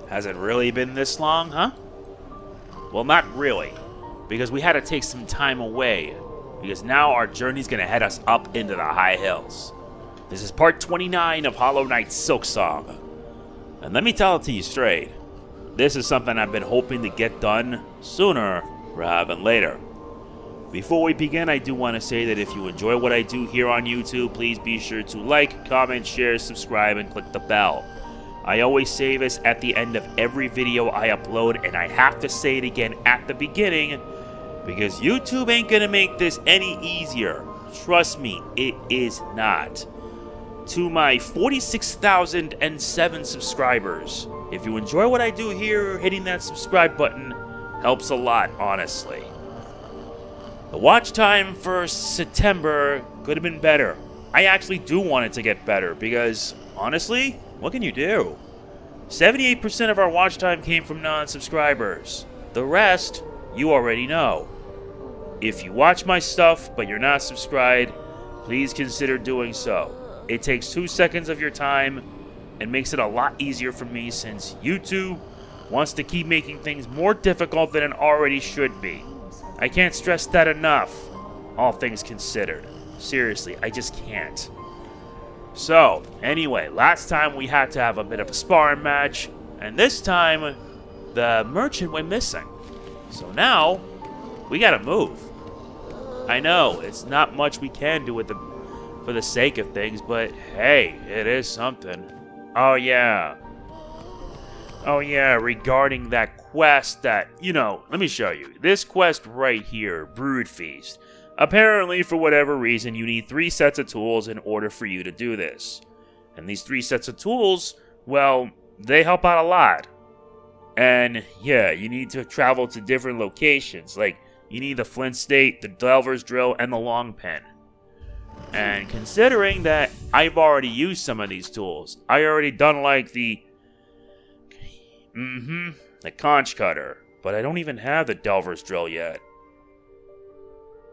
Has it really been this long, huh? Well, not really, because we had to take some time away, because now our journey's gonna head us up into the high hills. This is part 29 of Hollow Knight's Silksong. And let me tell it to you straight, this is something I've been hoping to get done sooner rather than later. Before we begin, I do want to say that if you enjoy what I do here on YouTube, please be sure to like, comment, share, subscribe, and click the bell. I always say this at the end of every video I upload, and I have to say it again at the beginning, because YouTube ain't gonna make this any easier. Trust me, it is not. To my 46,007 subscribers, if you enjoy what I do here, hitting that subscribe button helps a lot, honestly. The watch time for September could have been better. I actually do want it to get better because, honestly, what can you do? 78% of our watch time came from non-subscribers. The rest, you already know. If you watch my stuff but you're not subscribed, please consider doing so. It takes 2 seconds of your time and makes it a lot easier for me since YouTube wants to keep making things more difficult than it already should be. I can't stress that enough, all things considered. Seriously, I just can't. So, anyway, last time we had to have a bit of a sparring match, and this time, the merchant went missing. So now, we gotta move. I know, it's not much we can do with for the sake of things, but hey, it is something. Oh yeah, regarding that quest that, let me show you. This quest right here, Brood Feast. Apparently, for whatever reason, you need 3 sets of tools in order for you to do this. And these 3 sets of tools, well, they help out a lot. And yeah, you need to travel to different locations. Like, you need the flint stake, the delver's drill, and the long pen. And considering that I've already used some of these tools, I already done like the conch cutter, but I don't even have the delver's drill yet.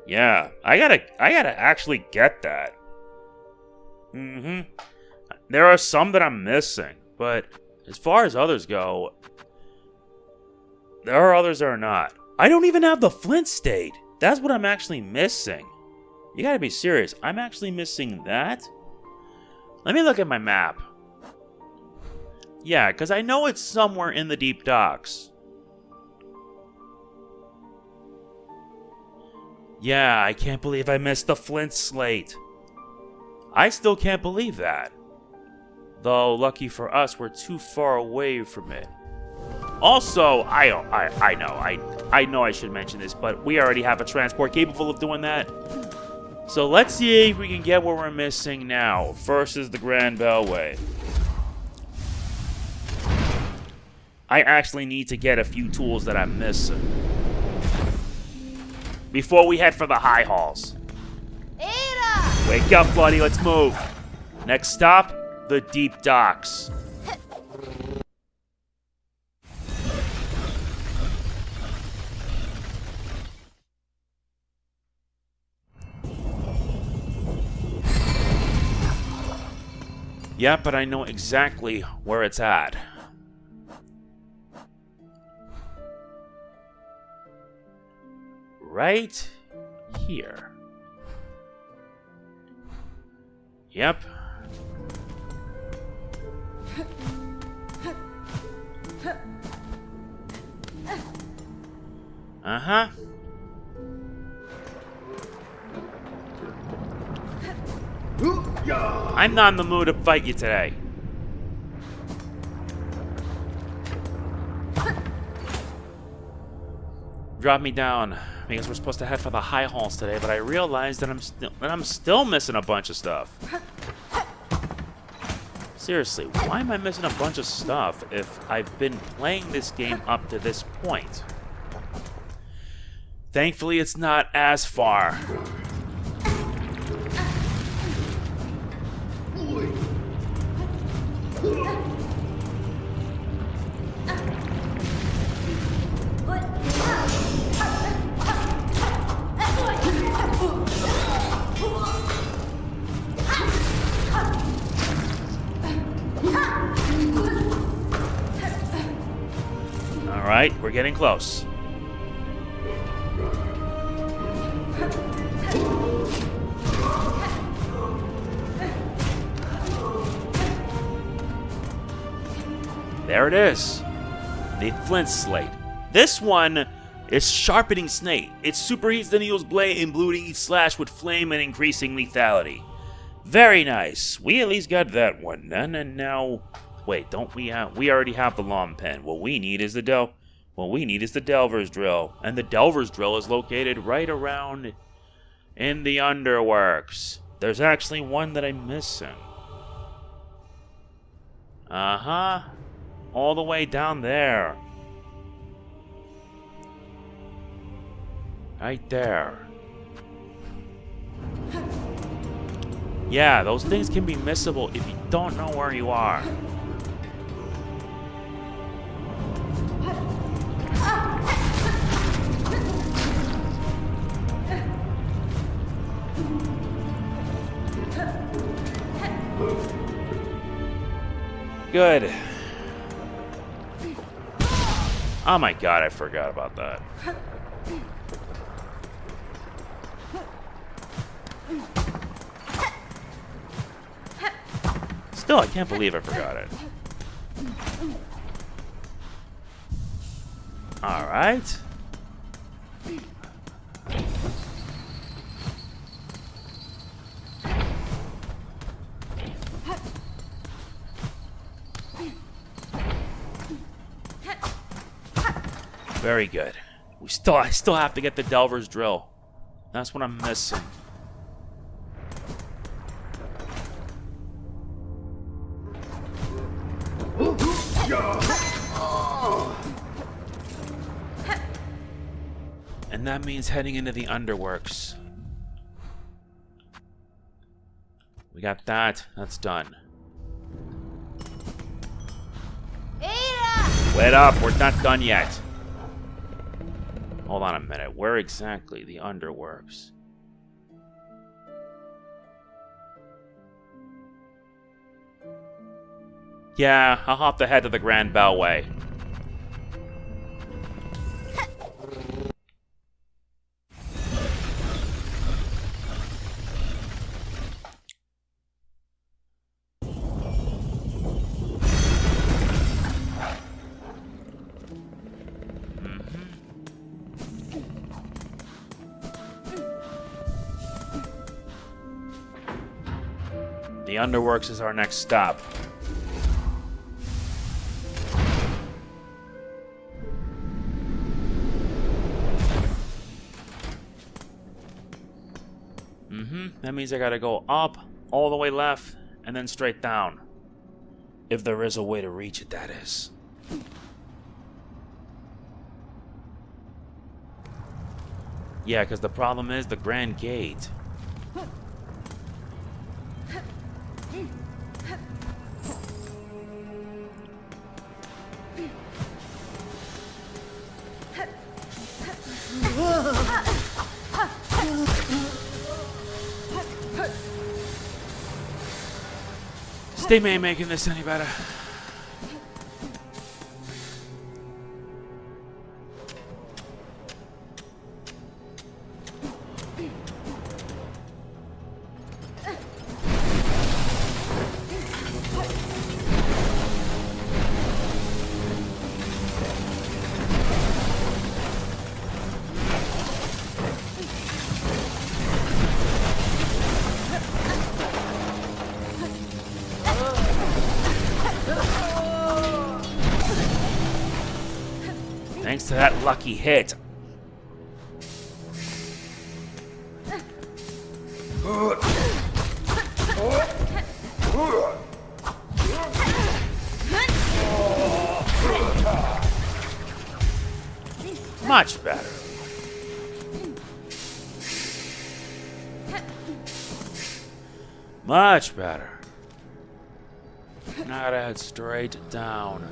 Yeah, I gotta actually get that. There are some that I'm missing, but as far as others go, there are others that are not. I don't even have the flint stake. That's what I'm actually missing. You gotta be serious. I'm actually missing that? Let me look at my map. Yeah, because I know it's somewhere in the deep docks. Yeah, I can't believe I missed the flint slate. I still can't believe that. Though, lucky for us, we're too far away from it. Also, I know I should mention this, but we already have a transport capable of doing that. So let's see if we can get what we're missing now. First is the Grand Bellway. I actually need to get a few tools that I'm missing before we head for the high halls. Ada! Wake up, buddy, let's move. Next stop, the deep docks. Yeah, but I know exactly where it's at. Right here. Yep. Uh-huh. I'm not in the mood to fight you today. Drop me down, because we're supposed to head for the high halls today, but I realized that I'm still missing a bunch of stuff. Seriously, why am I missing a bunch of stuff if I've been playing this game up to this point? Thankfully, it's not as far. Alright, we're getting close. There it is. The flint slate. This one is sharpening snake. It superheats the needle's blade, imbuing each slash with flame and increasing lethality. Very nice. We at least got that one done, and now... Wait, don't we have... We already have the long pen. What we need is the Delver's drill. And the Delver's drill is located right around in the Underworks. There's actually one that I'm missing. Uh-huh. All the way down there. Right there. Yeah, those things can be missable if you don't know where you are. Good. Oh my god, I forgot about that. Still, I can't believe I forgot it. Alright. Very good. I still have to get the Delver's drill. That's what I'm missing. And that means heading into the Underworks. We got that. That's done. Wait up. We're not done yet. Hold on a minute. Where exactly? The Underworks. Yeah, I'll have to head to the Grand Bellway. The Underworks is our next stop. That means I gotta go up, all the way left, and then straight down. If there is a way to reach it, that is. Yeah, because the problem is the Grand Gate. They ain't making this any better. Thanks to that lucky hit. Much better. Much better. Now I gotta head straight down.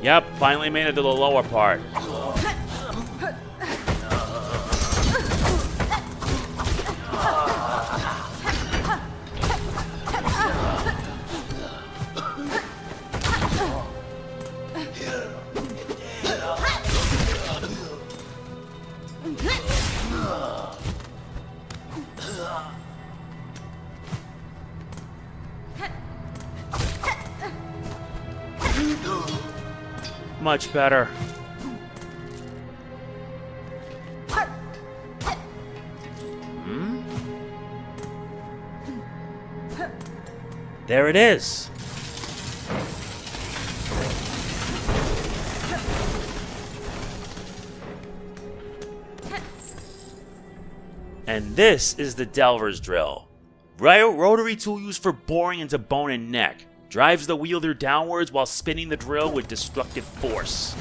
Yep, finally made it to the lower part. Much better. There it is. And this is the Delver's Drill. Rotary tool used for boring into bone and neck. Drives the wielder downwards while spinning the drill with destructive force.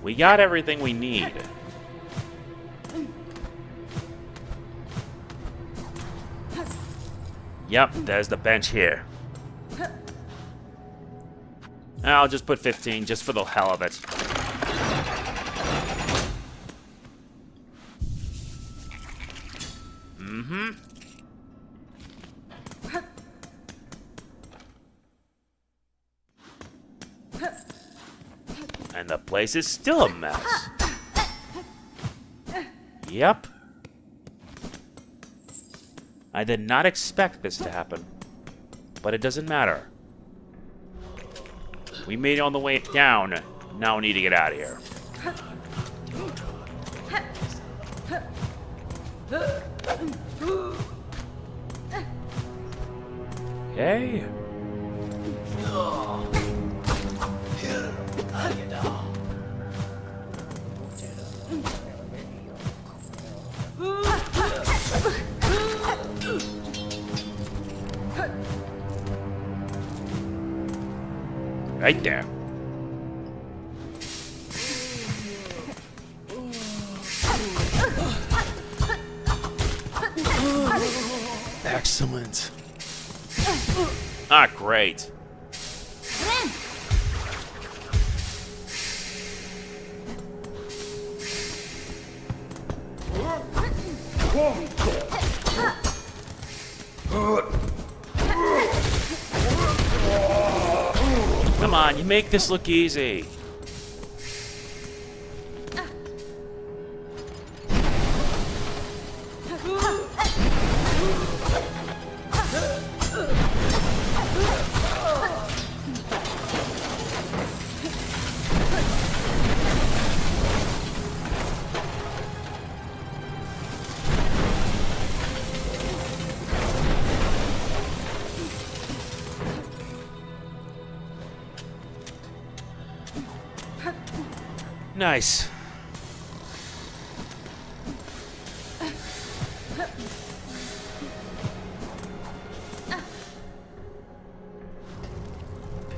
We got everything we need. Yep, there's the bench here. I'll just put 15 just for the hell of it. And the place is still a mess. Yep. I did not expect this to happen. But it doesn't matter. We made it on the way down. Now we need to get out of here. Okay. Right there. Excellent. Ah, great. Come on, you make this look easy. Nice.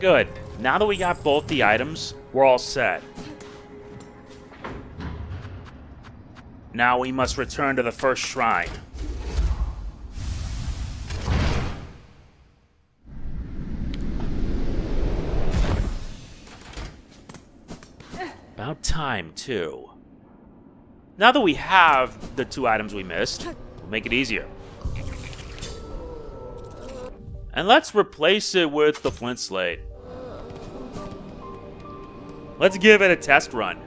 Good. Now that we got both the items, we're all set. Now we must return to the first shrine. About time, too. Now that we have the two items we missed, we'll make it easier. And let's replace it with the flint slate. Let's give it a test run.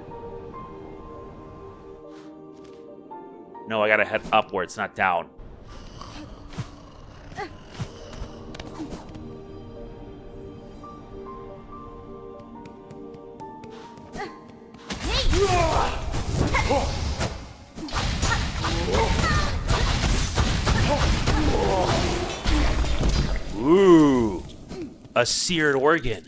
No, I gotta head upwards, not down. Ooh, a seared organ.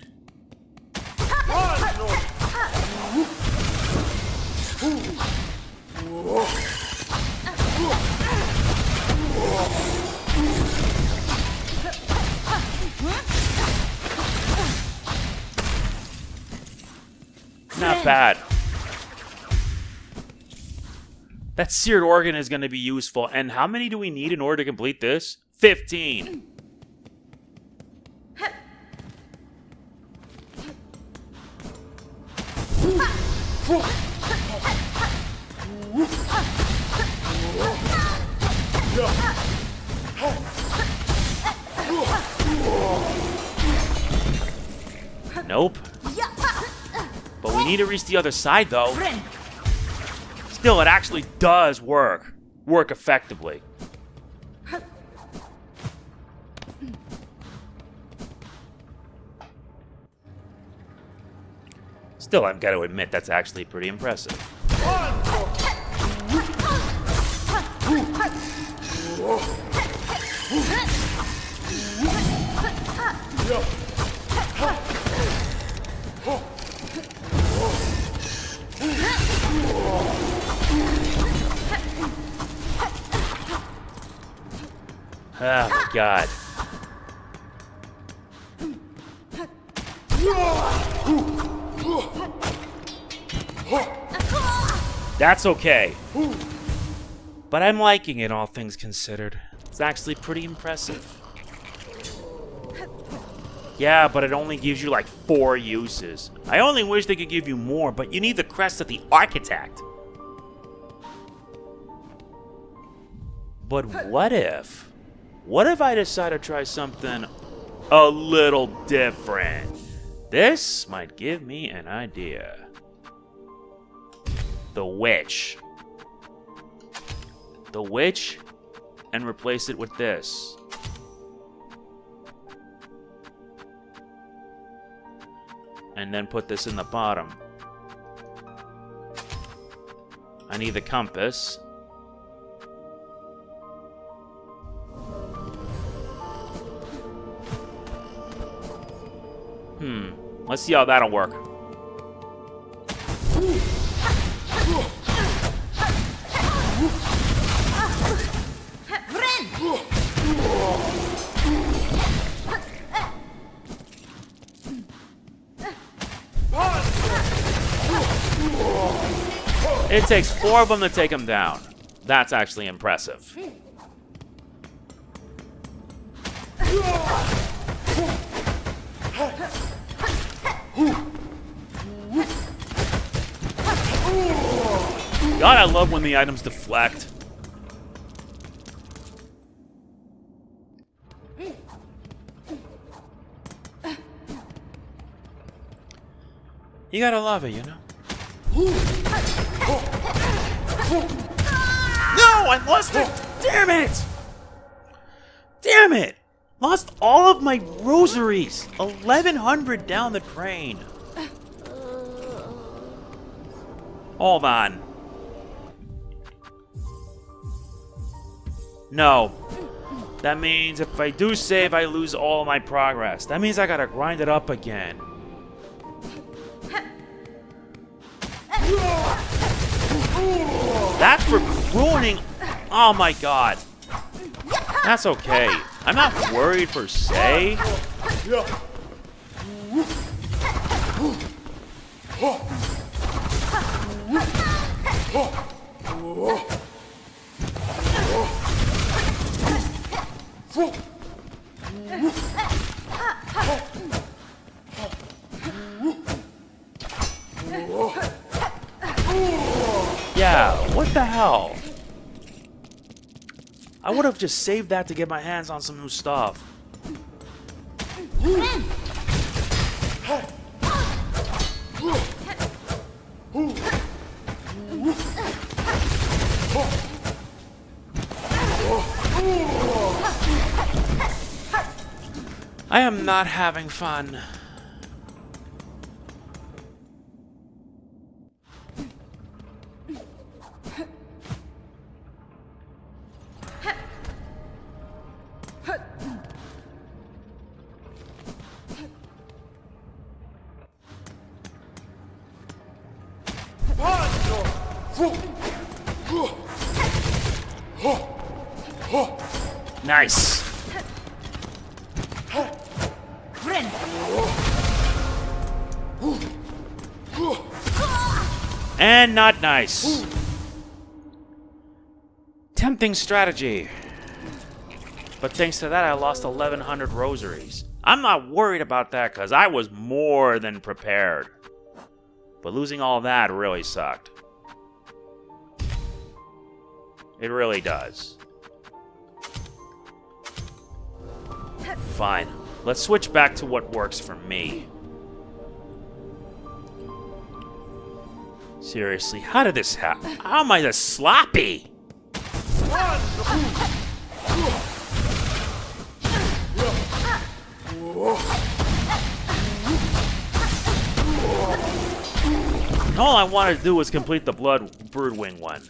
Not bad. That seared organ is going to be useful. And how many do we need in order to complete this? 15. Nope. But we need to reach the other side, though. Still, it actually does work. Work effectively. Still, I've got to admit, that's actually pretty impressive. Oh my god. That's okay. But I'm liking it, all things considered. It's actually pretty impressive. Yeah, but it only gives you like 4 uses. I only wish they could give you more, but you need the crest of the Architect. But what if I decide to try something a little different? This might give me an idea. The Witch. The Witch, and replace it with this. And then put this in the bottom. I need the compass. Let's see how that'll work. It takes 4 of them to take him down. That's actually impressive. God, I love when the items deflect. You gotta love it, you know? No, I lost it! Damn it! Damn it! Lost all of my rosaries! 1,100 down the drain. Hold on. No. That means if I do save, I lose all of my progress. That means I gotta grind it up again. That's for ruining... Oh my god. That's okay. I'm not worried per se. Yeah, what the hell? I would have just saved that to get my hands on some new stuff. I am not having fun. Nice. And not nice. Tempting strategy. But thanks to that, I lost 1,100 rosaries. I'm not worried about that because I was more than prepared. But losing all that really sucked. It really does. Fine. Let's switch back to what works for me. Seriously, how did this happen? How am I this sloppy? All I wanted to do was complete the Birdwing one.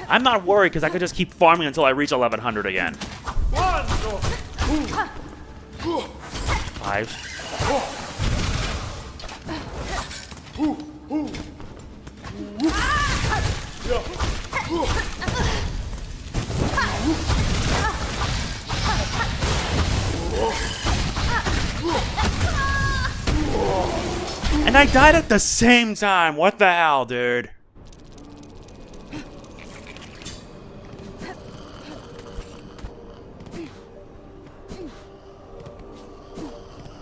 I'm not worried because I could just keep farming until I reach 1100 again. 5. And I died at the same time. What the hell, dude?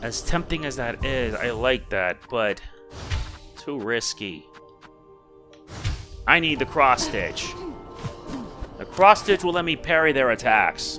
As tempting as that is, I like that, but too risky. I need the cross stitch. The cross stitch will let me parry their attacks.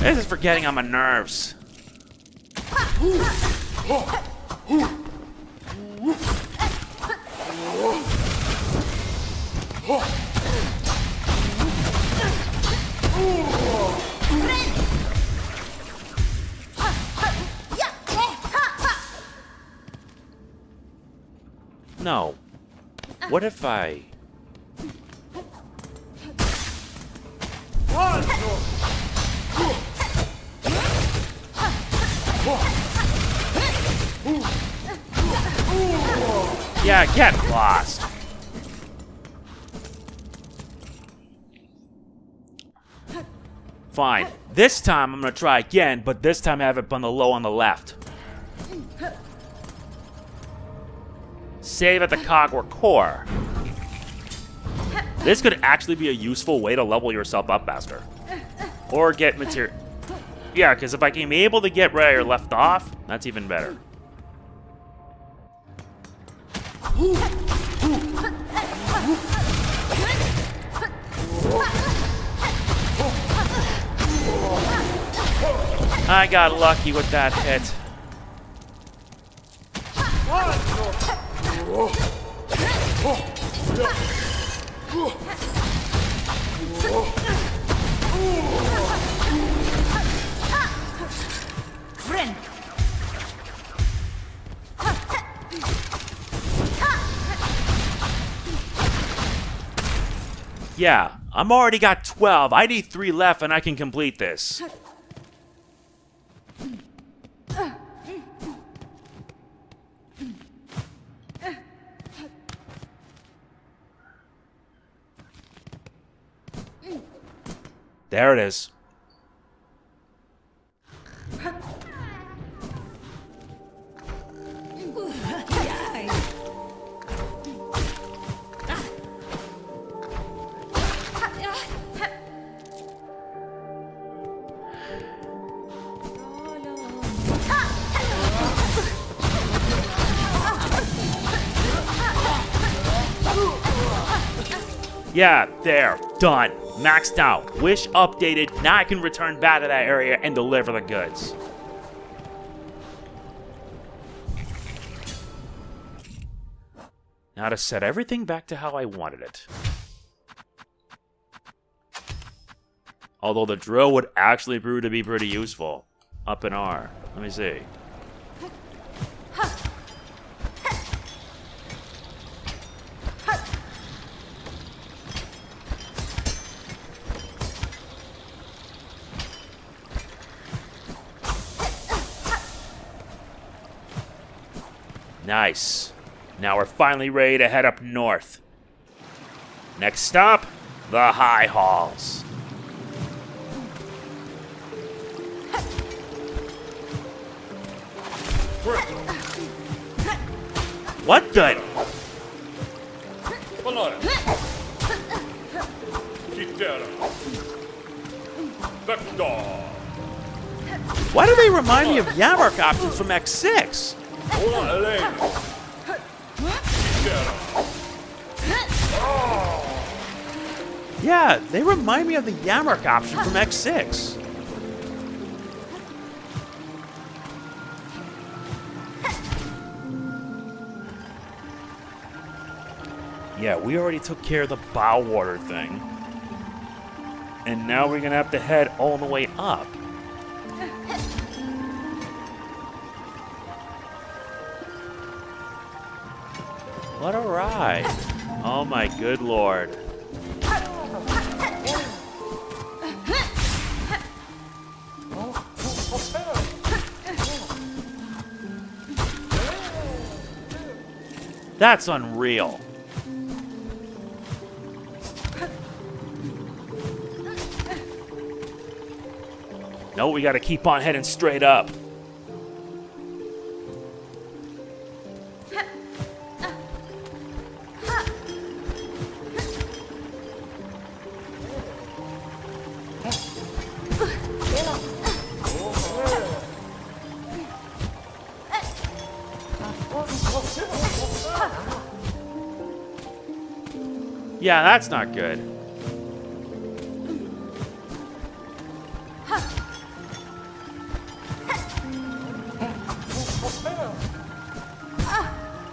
This is for getting on my nerves. No. What if I... Yeah, get lost. Fine. This time I'm gonna try again, but this time I have it on the low on the left. Save at the cog or core. This could actually be a useful way to level yourself up faster. Or get material. Yeah, because if I can be able to get where you're left off, that's even better. I got lucky with that hit. Yeah, I'm already got 12. I need 3 left and I can complete this. There it is. Yeah, there. Done. Maxed out. Wish updated. Now I can return back to that area and deliver the goods. Now to set everything back to how I wanted it. Although the drill would actually prove to be pretty useful. Up in R. Let me see. Nice. Now we're finally ready to head up north. Next stop, the High Halls. What the? Why do they remind me of Yammerk options from X6? Yeah, they remind me of the Yammerk option from X6. Yeah, we already took care of the bow water thing. And now we're gonna have to head all the way up. What a ride. Oh my good lord. That's unreal. No, we gotta keep on heading straight up. Yeah, that's not good.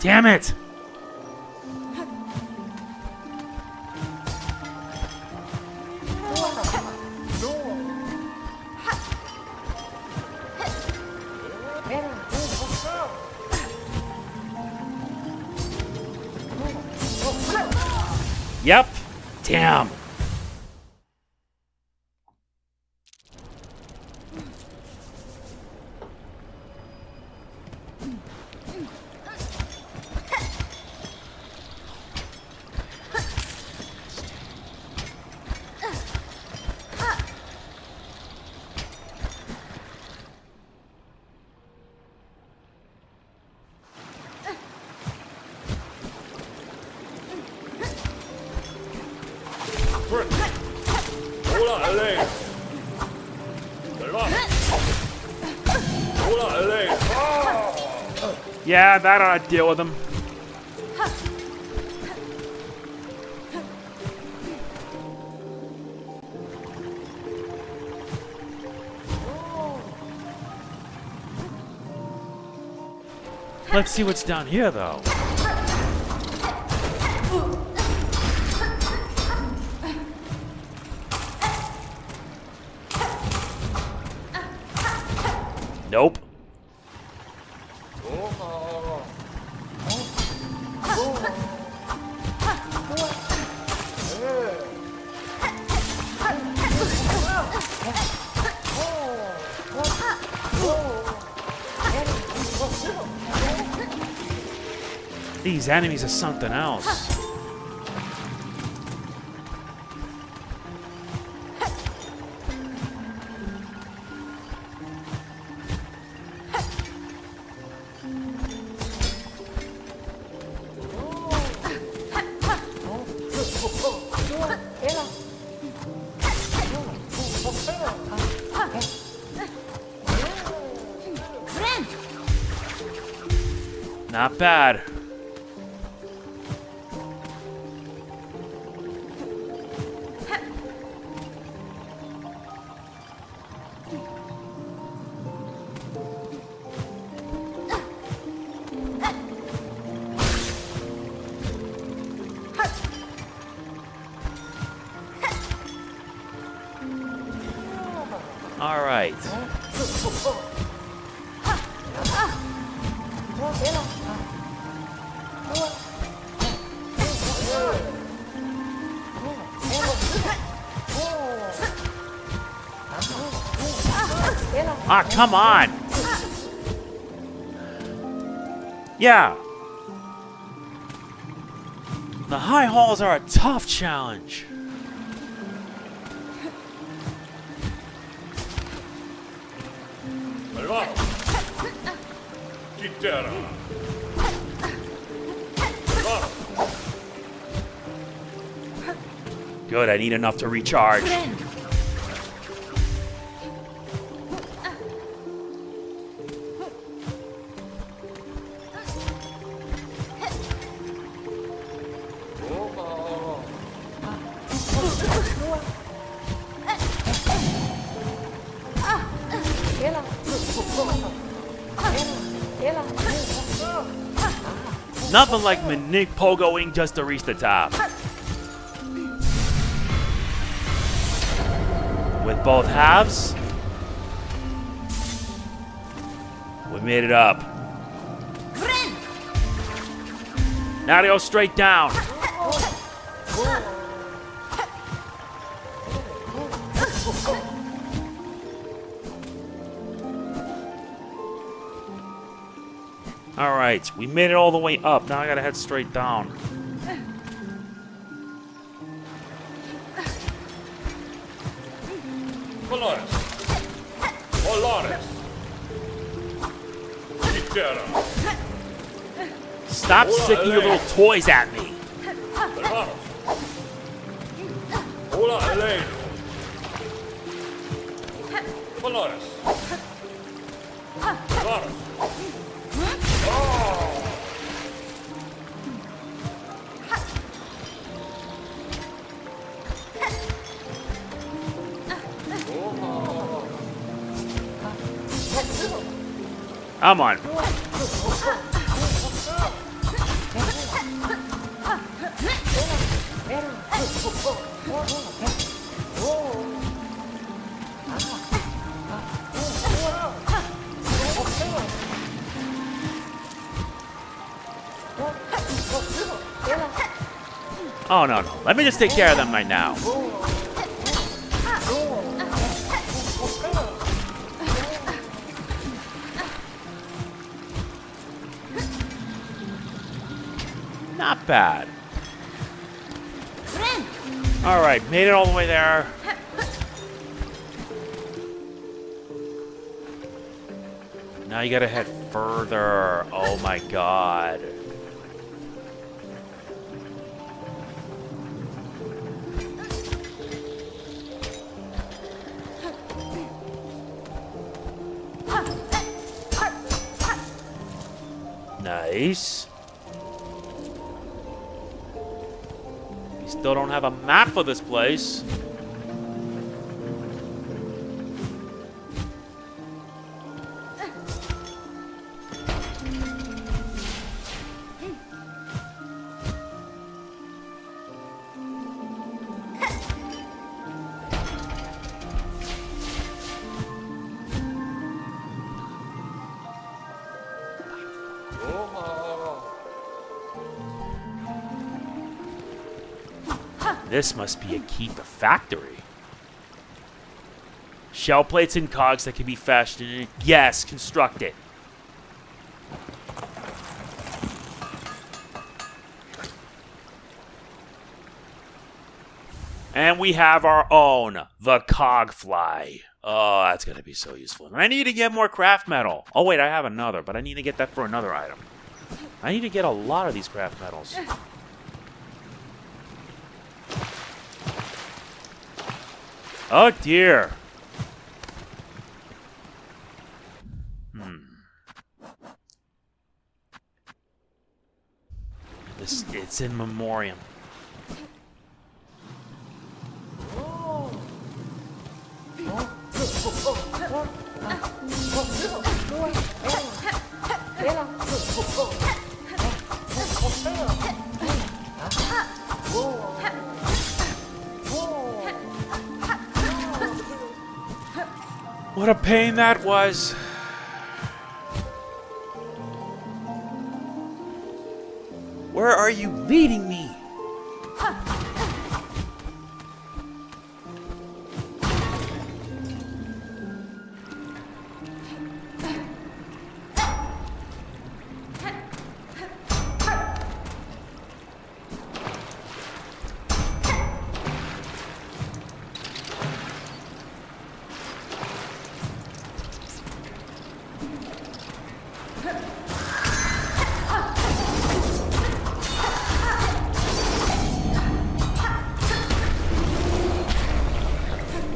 Damn it! Yep. Damn. Yeah, that ought to deal with him. Let's see what's down here, though. Nope. These enemies are something else. Not bad. All right. Ah, come on. Yeah. The high halls are a tough challenge. Good, I need enough to recharge. Nothing like pogoing just to reach the top. With both halves, we made it up. Now to go straight down. All right, we made it all the way up. Now I gotta head straight down. Stop sticking your little toys at me. Come on. Oh, no. Let me just take care of them right now. Not bad. All right, made it all the way there. Now you gotta head further. Oh my god. Nice. We still don't have a map for this place. This must be a keeper factory. Shell plates and cogs that can be fashioned in it. Yes, construct it. And we have our own, the Cogfly. Oh, that's going to be so useful. And I need to get more craft metal. Oh, wait, I have another, but I need to get that for another item. I need to get a lot of these craft metals. Oh, dear. It's in memoriam. What a pain that was. Where are you leading me?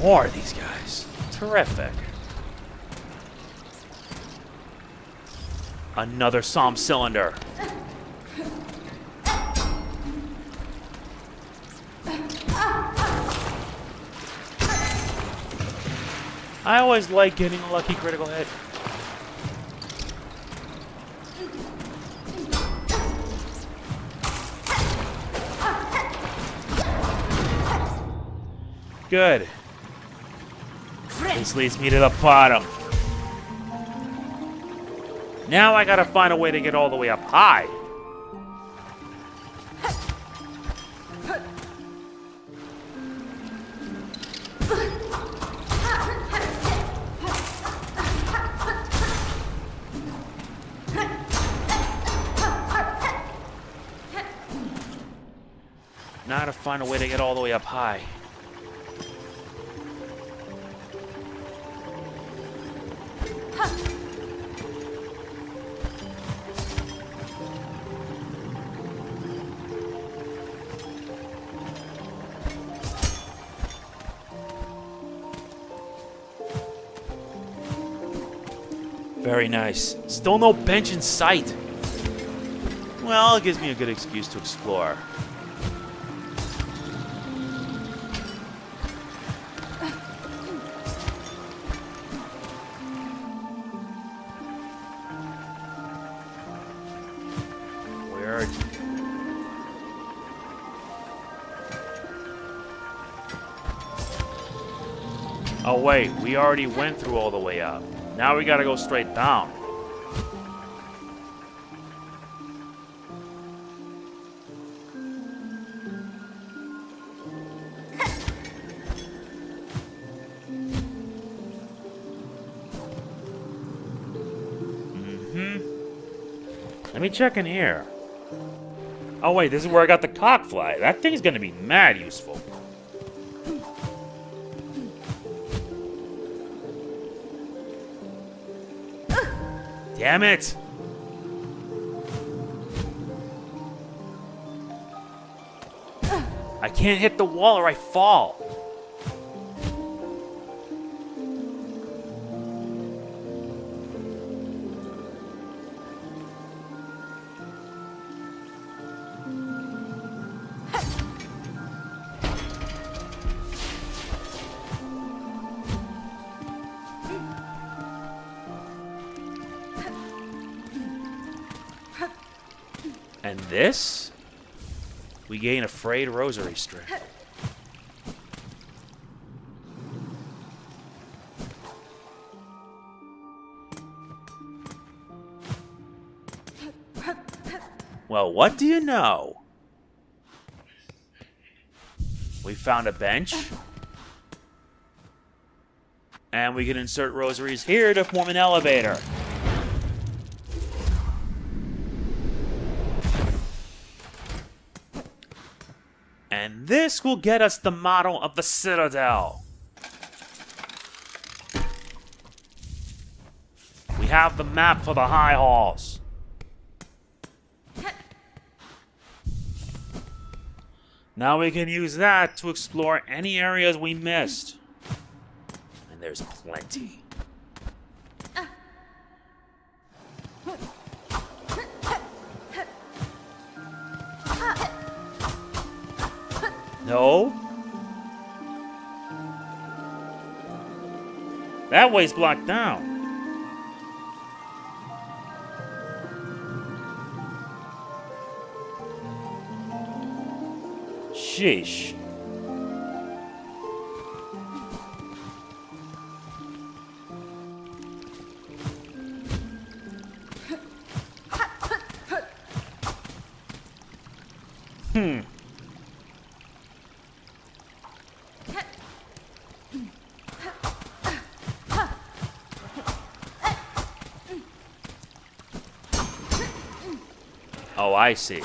More of these guys. Terrific. Another Psalm cylinder. I always like getting a lucky critical hit. Good. This leads me to the bottom. Now I gotta find a way to get all the way up high. Now I gotta find a way to get all the way up high. Very nice. Still no bench in sight. Well, it gives me a good excuse to explore. Weird. Oh wait, we already went through all the way up. Now we gotta go straight down. Let me check in here. Oh wait, this is where I got the Cogfly. That thing's gonna be mad useful. Damn it! I can't hit the wall or I fall. And this? We gain a frayed rosary string. Well, what do you know? We found a bench. And we can insert rosaries here to form an elevator. And this will get us the motto of the Citadel. We have the map for the high halls. Now we can use that to explore any areas we missed. And there's plenty. No. That way's blocked down. Sheesh. Oh, I see.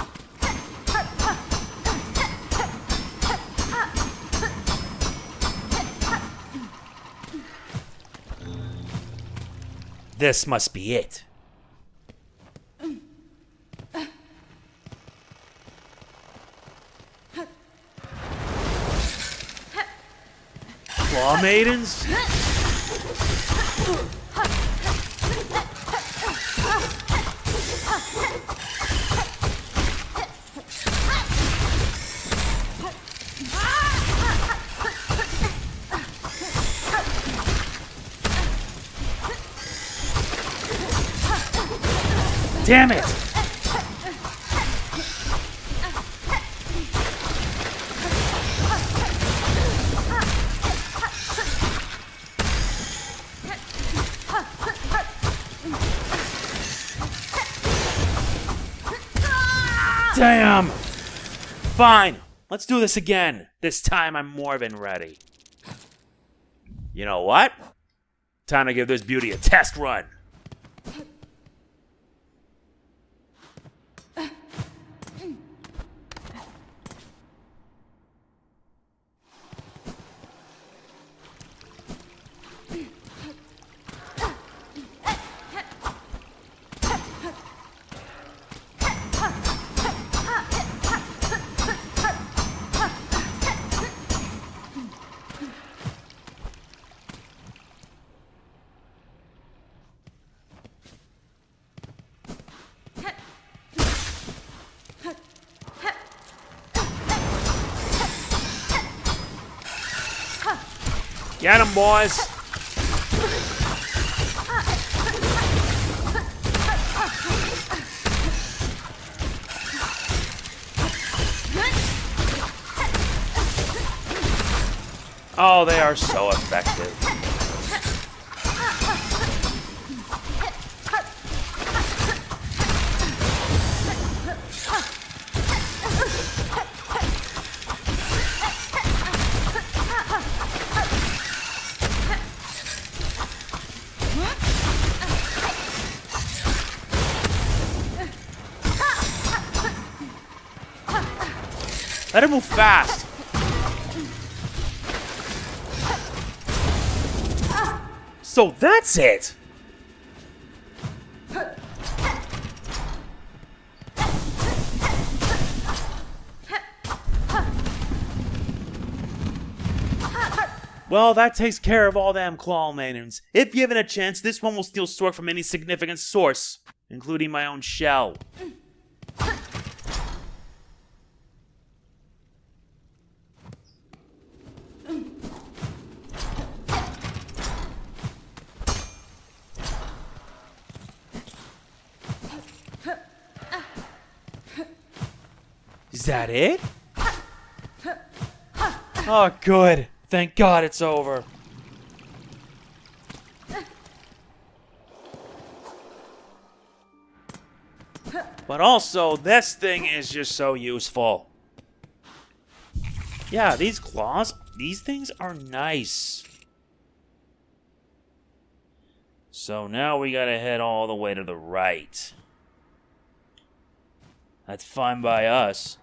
This must be it. claw maidens? Damn it! Damn! Fine, let's do this again. This time I'm more than ready. You know what? Time to give this beauty a test run. Get 'em, boys! Oh, they are so effective. Let her move fast. So that's it. Well, that takes care of all them claw maidens. If given a chance, this one will steal sword from any significant source, including my own shell. Is that it? Oh, good. Thank God it's over. But also, this thing is just so useful. Yeah, these claws, these things are nice. So now we gotta head all the way to the right. That's fine by us.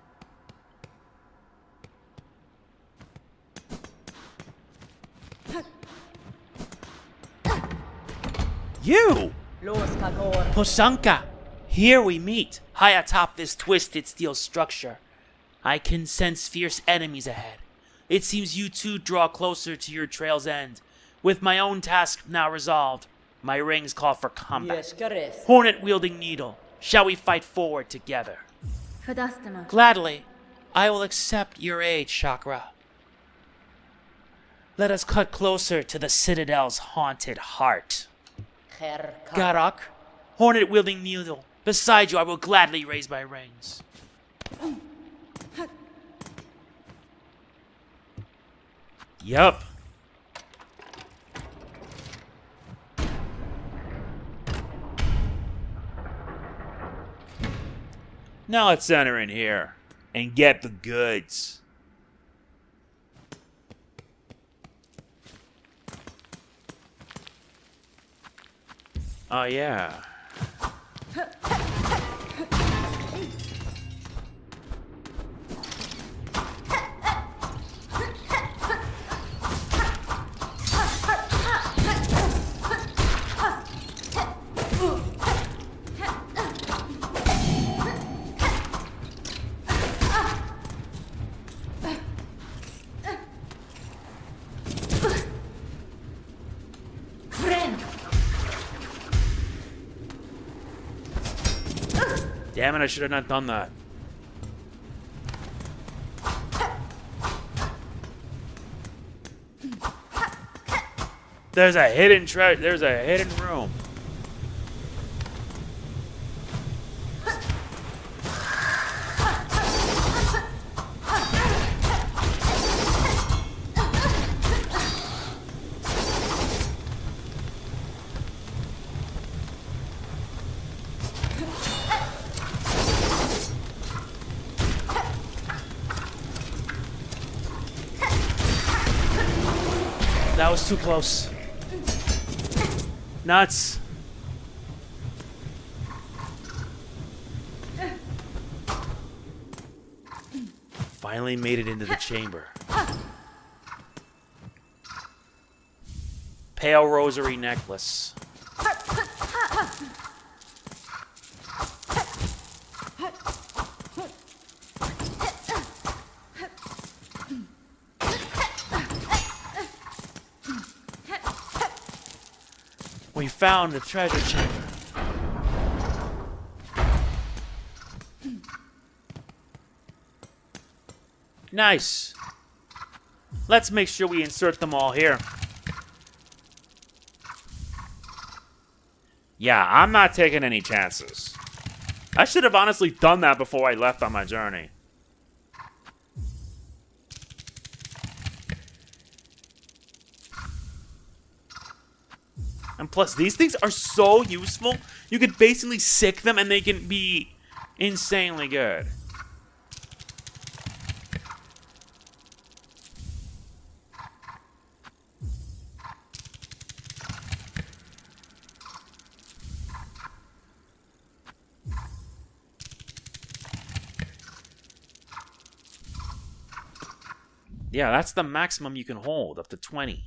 You! Posanka! Here we meet, high atop this twisted steel structure. I can sense fierce enemies ahead. It seems you two draw closer to your trail's end. With my own task now resolved, my rings call for combat. Hornet-wielding Needle, shall we fight forward together? Gladly, I will accept your aid, Shakra. Let us cut closer to the Citadel's haunted heart. Garak, Hornet-wielding Needle, beside you I will gladly raise my reins. Yup. Now let's enter in here and get the goods. Oh yeah. Damn it, I should have not done that. There's a hidden there's a hidden room. That was too close. Nuts. Finally made it into the chamber. Pale rosary necklace. We found the treasure chamber. Nice. Let's make sure we insert them all here. Yeah, I'm not taking any chances. I should have honestly done that before I left on my journey. And plus, these things are so useful. You could basically sick them and they can be insanely good. Yeah, that's the maximum you can hold, up to 20.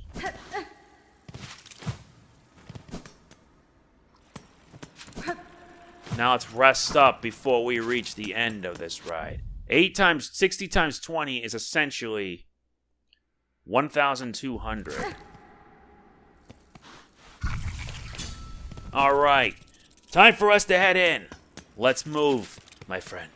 Now let's rest up before we reach the end of this ride. 60 times 20 is essentially 1,200. Alright, time for us to head in. Let's move, my friend.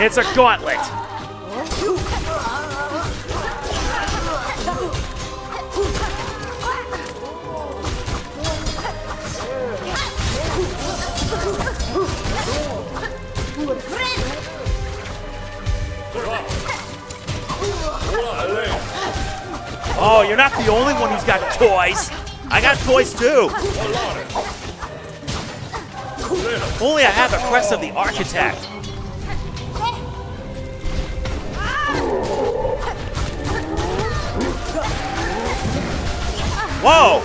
It's a gauntlet. Oh, you're not the only one who's got toys. I got toys too. Only I have the Crest of the Architect. Whoa!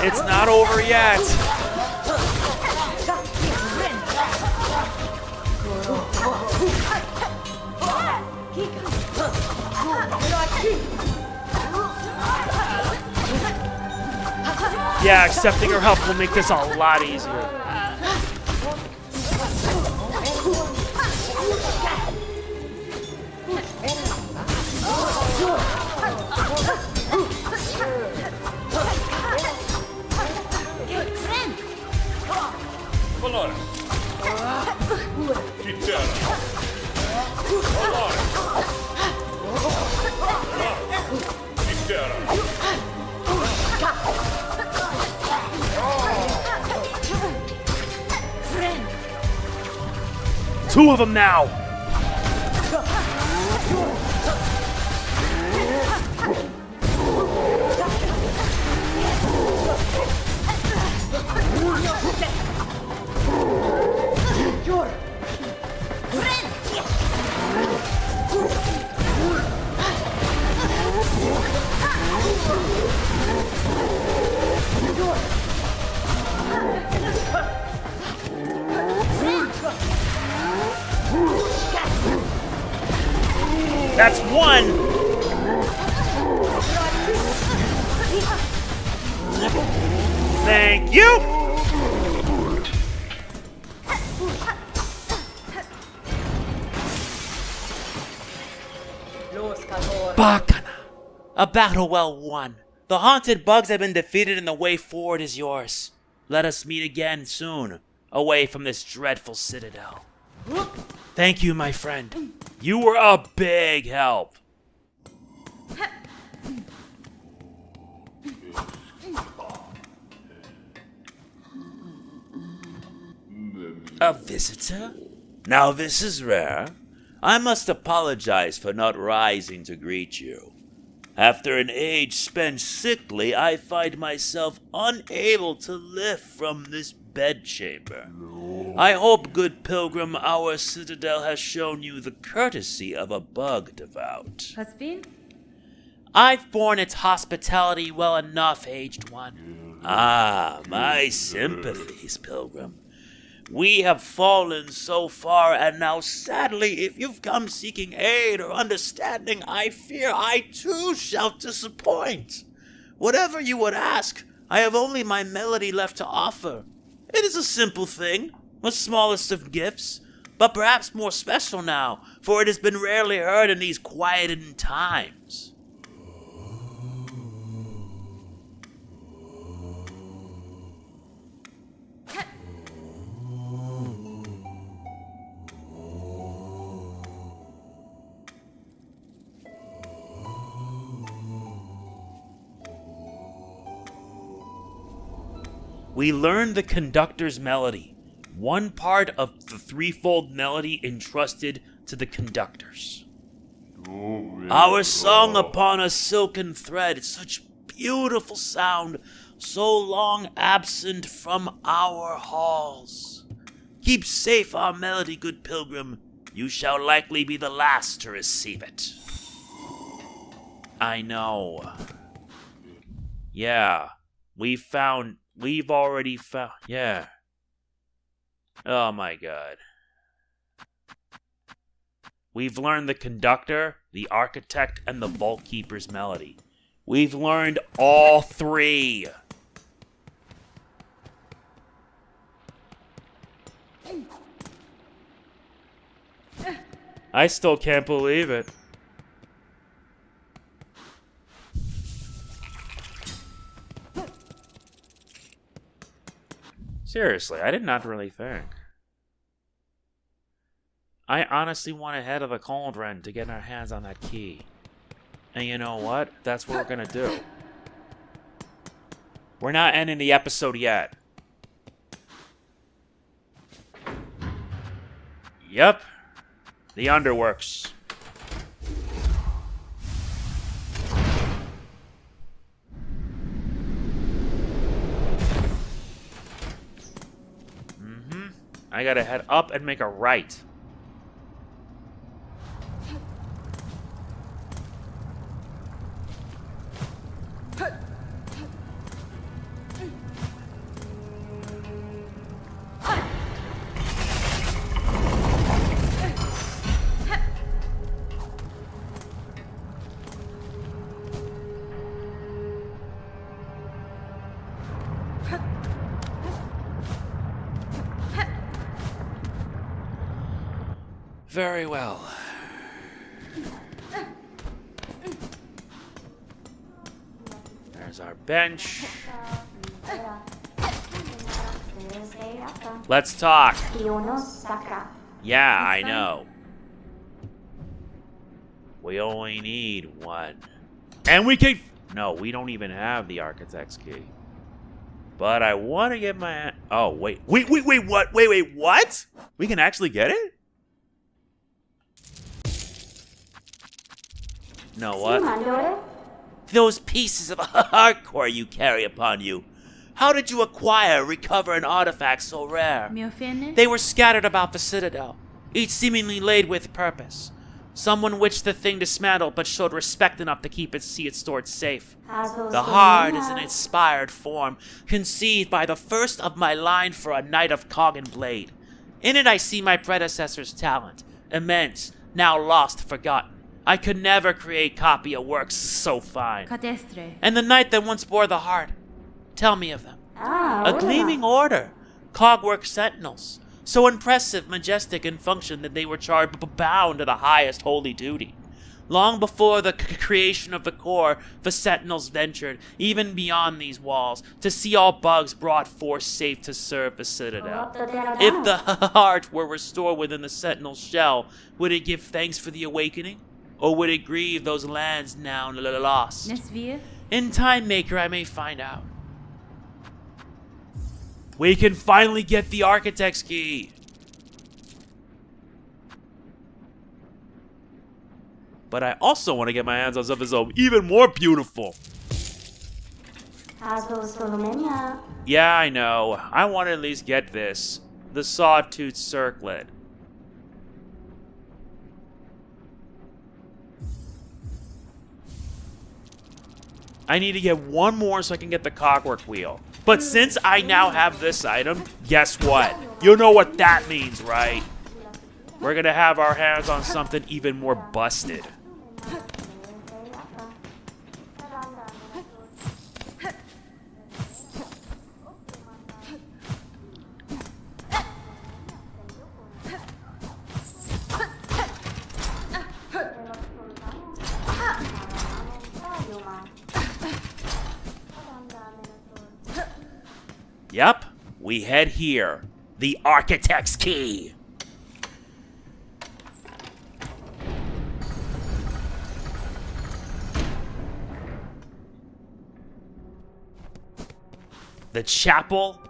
It's not over yet. Yeah, accepting her help will make this a lot easier. Two of them now. Thank you! Bacana! A battle well won. The haunted bugs have been defeated and the way forward is yours. Let us meet again soon, away from this dreadful citadel. Thank you, my friend. You were a big help. A visitor? Now this is rare. I must apologize for not rising to greet you. After an age spent sickly, I find myself unable to lift from this bedchamber. I hope, good pilgrim, our citadel has shown you the courtesy of a bug devout. Has been? I've borne its hospitality well enough, aged one. Ah, my sympathies, pilgrim. We have fallen so far, and now sadly, if you've come seeking aid or understanding, I fear I too shall disappoint. Whatever you would ask, I have only my melody left to offer. It is a simple thing, the smallest of gifts, but perhaps more special now, for it has been rarely heard in these quietened times. We learn the conductor's melody, one part of the threefold melody entrusted to the conductors. Our song upon a silken thread, such beautiful sound, so long absent from our halls. Keep safe our melody, good pilgrim. You shall likely be the last to receive it. I know. Yeah, we've already found, yeah. Oh my god. We've learned the conductor, the architect, and the vault keeper's melody. We've learned all three. I still can't believe it. Seriously, I did not really think. I honestly want to head to the cauldron to get our hands on that key. And you know what? That's what we're gonna do. We're not ending the episode yet. Yep. The Underworks. I gotta head up and make a right. Very well. There's our bench. Let's talk. Yeah, I know. We only need one. And we can... No, we don't even have the architect's key. But I want to get my... Oh, wait. Wait, what? Wait, what? We can actually get it? No, what? Those pieces of hardcore you carry upon you. How did you acquire, recover an artifact so rare? They were scattered about the citadel, each seemingly laid with purpose. Someone wished the thing dismantled, but showed respect enough to keep it stored safe. The heart is an inspired form, conceived by the first of my line for a knight of cog and blade. In it I see my predecessor's talent, immense, now lost, forgotten. I could never create copy of works so fine. And the knight that once bore the heart. Tell me of them. A gleaming order. Cogwork sentinels. So impressive, majestic in function that they were charged bound to the highest holy duty. Long before the creation of the core, the sentinels ventured, even beyond these walls, to see all bugs brought forth safe to serve the citadel. If the heart were restored within the sentinel's shell, would it give thanks for the awakening? Or would it grieve those lands now lost? In Time Maker, I may find out. We can finally get the Architect's key! But I also want to get my hands on something so even more beautiful. Yeah, I know. I want to at least get this. The Sawtooth Circlet. I need to get one more so I can get the Cogwork Wheel. But since I now have this item, guess what? You know what that means, right? We're gonna have our hands on something even more busted. Yep, we head here. The Architect's key. The Chapel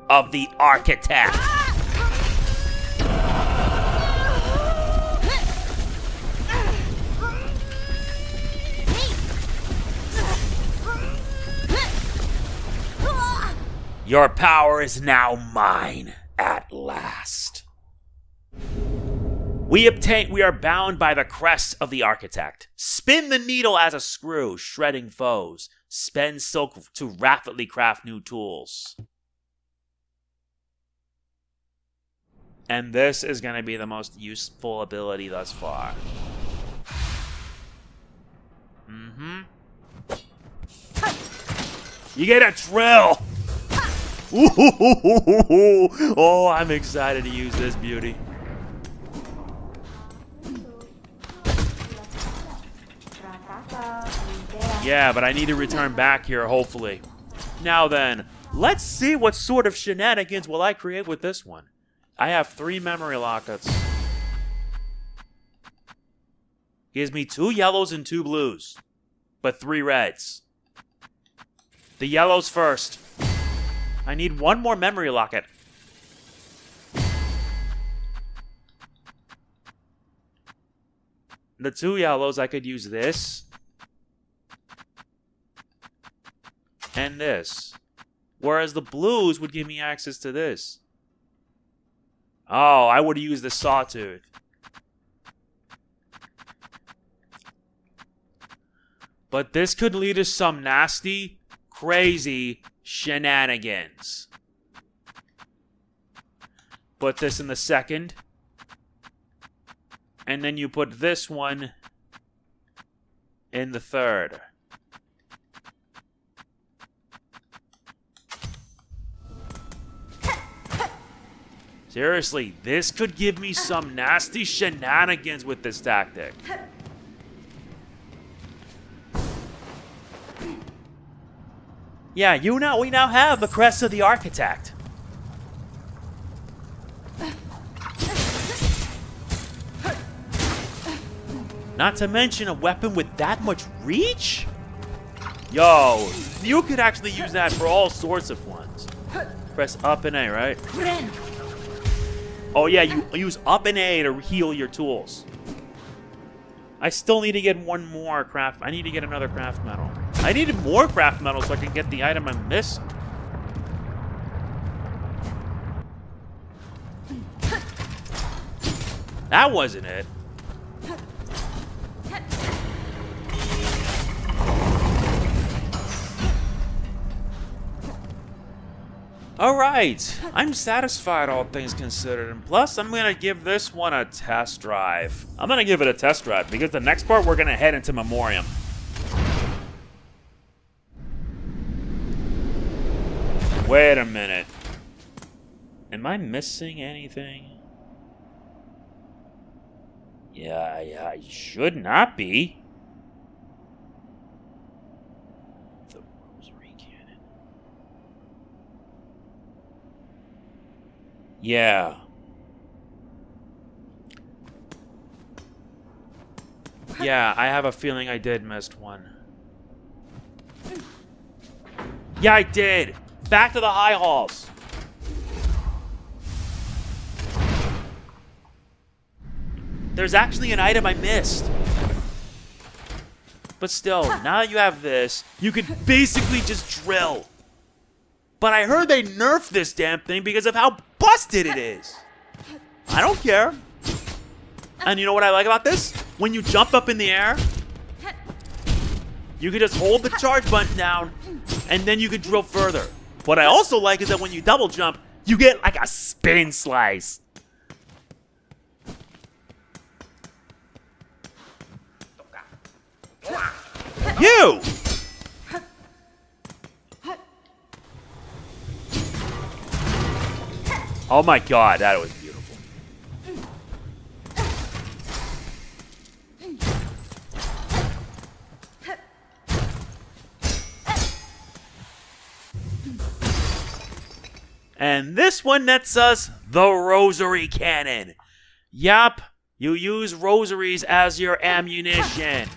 of the Architect. Your power is now mine, at last. We are bound by the Crest of the Architect. Spin the needle as a screw, shredding foes. Spend silk to rapidly craft new tools. And this is going to be the most useful ability thus far. You get a drill! Ooh, oh, I'm excited to use this beauty. Yeah, but I need to return back here, hopefully. Now then, let's see what sort of shenanigans will I create with this one. I have 3 memory lockets. Gives me 2 yellows and 2 blues, but 3 reds. The yellows first. I need 1 more memory locket. The 2 yellows, I could use this. And this. Whereas the blues would give me access to this. Oh, I would use the Sawtooth. But this could lead to some nasty, crazy shenanigans. Put this in the second. And then you put this one in the third. Seriously, this could give me some nasty shenanigans with this tactic. Yeah, we now have the Crest of the Architect. Not to mention a weapon with that much reach? Yo, you could actually use that for all sorts of ones. Press up and A, right? Oh yeah, you use up and A to heal your tools. I still need to get one more craft. I need to get another craft metal. I needed more craft metal so I can get the item I'm missing. That wasn't it. Alright, I'm satisfied all things considered, and plus I'm going to give this one a test drive. I'm going to give it a test drive because the next part we're going to head into Memoriam. Wait a minute. Am I missing anything? Yeah, I should not be. The Rosary Cannon. Yeah. Yeah, I have a feeling I did miss one. Yeah, I did. Back to the high halls. There's actually an item I missed. But still, now that you have this, you can basically just drill. But I heard they nerfed this damn thing because of how busted it is. I don't care. And you know what I like about this? When you jump up in the air, you can just hold the charge button down, and then you can drill further. What I also like is that when you double jump, you get like a spin slice. You! Oh my god, that was beautiful. And this one nets us the Rosary Cannon. Yup, you use rosaries as your ammunition.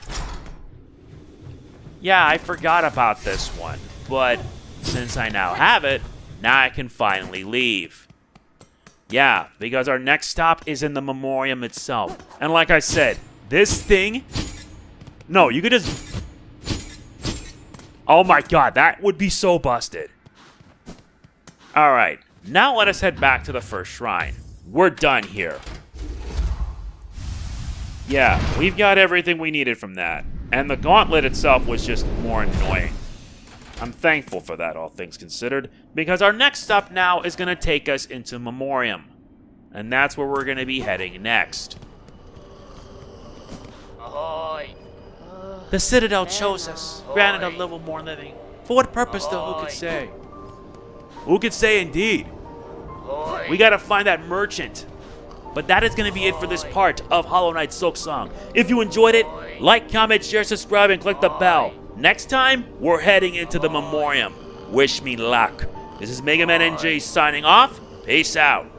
Yeah, I forgot about this one, but since I now have it, now I can finally leave. Yeah, because our next stop is in the memoriam itself. And like I said, this thing... No, you could just... Oh my god, that would be so busted. Alright, now let us head back to the first shrine. We're done here. Yeah, we've got everything we needed from that. And the gauntlet itself was just more annoying. I'm thankful for that, all things considered, because our next stop now is going to take us into Memoriam. And that's where we're going to be heading next. Ahoy! The Citadel chose us, granted a little more living. For what purpose, though, who could say? Who could say indeed? Ahoy! We gotta find that merchant. But that is going to be it for this part of Hollow Knight Silksong. If you enjoyed it, like, comment, share, subscribe, and click the bell. Next time, we're heading into the Memoriam. Wish me luck. This is MegamanNG signing off. Peace out.